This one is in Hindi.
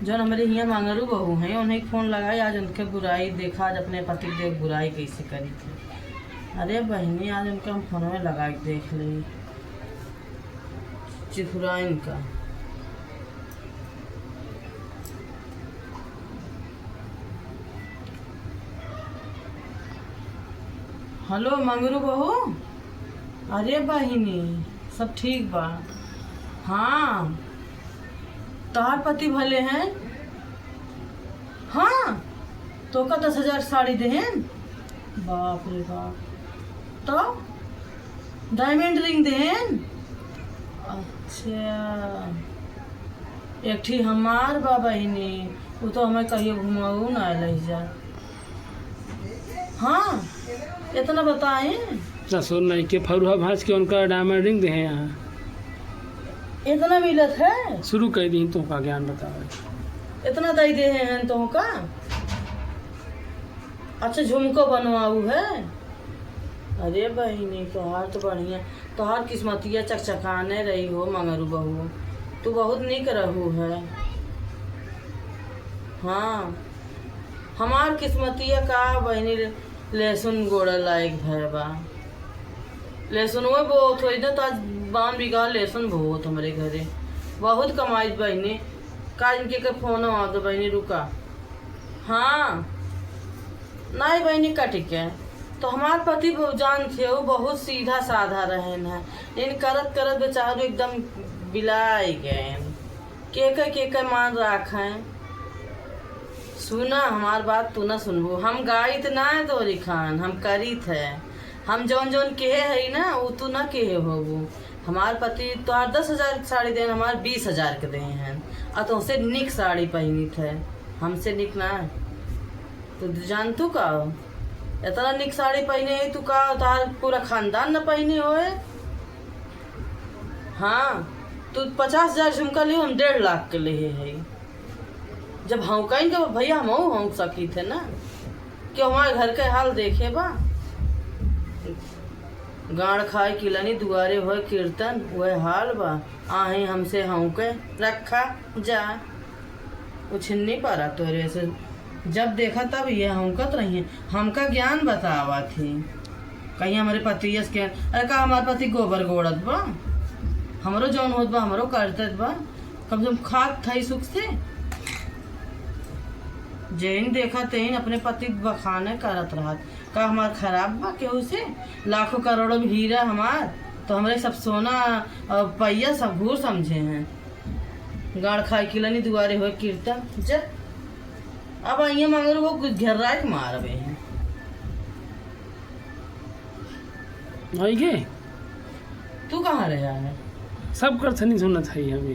जो हमारे यहाँ मंगरू बहू हैं उन्हें फ़ोन लगाई, आज उनके बुराई देखा, आज अपने पति की देख बुराई कैसे करी थी। अरे बहनी आज उनका हम फोन में लगा के देख ले चिफुरा इनका। हेलो मंगरू बहू। अरे बहिनी सब ठीक बा? हाँ तोहार पति भले हैं? हाँ तो का 10,000 साड़ी देहन। बाप रे बाप। तो डायमंड रिंग देहन। अच्छा एक ठी हमार बा बहिनी, वो तो हमें कहिए घुमाऊ ना ले जा। हाँ इतना बताएं। ससुर नहीं के फरुहा भाज के उनका डायमंड रिंग दे यहाँ इतना मिलत है। शुरू कर दी तो का ज्ञान बतावे। इतना दई दे हैं तो का। अच्छा झुमको बनवाऊ है। अरे बहिनी तोहार तो बढ़िया, तोहार किस्मतिया चकचकाने रही हो मंगरू बहू, तू बहुत निक रहू है। हाँ हमार किस्मतिया का बहिनी लहसुन गोड़ा लायक है बा। लहसुन वो बहुत हो ना, तो आज 12 बीघा लहसुन बहुत हमारे घरे, बहुत कमाई बहनी। का इनके का फोन आ तो बहनी रुका। हाँ नहीं बहनी कटिक है तो हमार पति जान थे वो बहुत सीधा साधा रहन है, इन करत करत बेचारो एकदम बिलाई गए। के मान राख हैं। सुना हमार बात तू ना सुनबो, हम गाइत ना है तो खान हम करीत है। हम जौन जौन कहे है ना वो तू ना कहे होबू। हमार पति तो 10,000 साड़ी देन, हमार 20,000 के दे हैं और तो उससे निक साड़ी पहनी थे, हमसे निक ना तो जान तू का इतना निक साड़ी पहने है तू का तार पूरा खानदान न पहनी होए। हाँ तू 50,000 झुमका लियो, हम 1.5 लाख के लिए है। जब हौकाइन के भैया हम हौक सकी थे ना, कि हमारे घर के हाल देखे बा। गाड़ खाए किलनी दुआरे हो कीर्तन वह हाल बा। आहे हमसे हौके रखा जा उछिन्नी पारा तोरे से जब देखा तब ये हौकत रही है। हमका ज्ञान बतावा थी कहीं हमारे पति के। अरे का हमारे पति गोबर गोड़त बा, हमरो जौन होत बा हमरो करत बा, कम से कम खात था सुख से। जैन देखा तेन अपने पति बखाने करत रहा। का हमार खराब बा केहू से? लाखों करोड़ों हीरा हमार तो हमारे सब सोना और पैया सब घूर समझे हैं। गाड़ खाए किलनी दुआरे हो कीर्तन जब अब आइए मगर वो घेरा के मारबे हैं। आइए तू कहाँ रहा है? सब कर नहीं सुनना चाहिए अभी।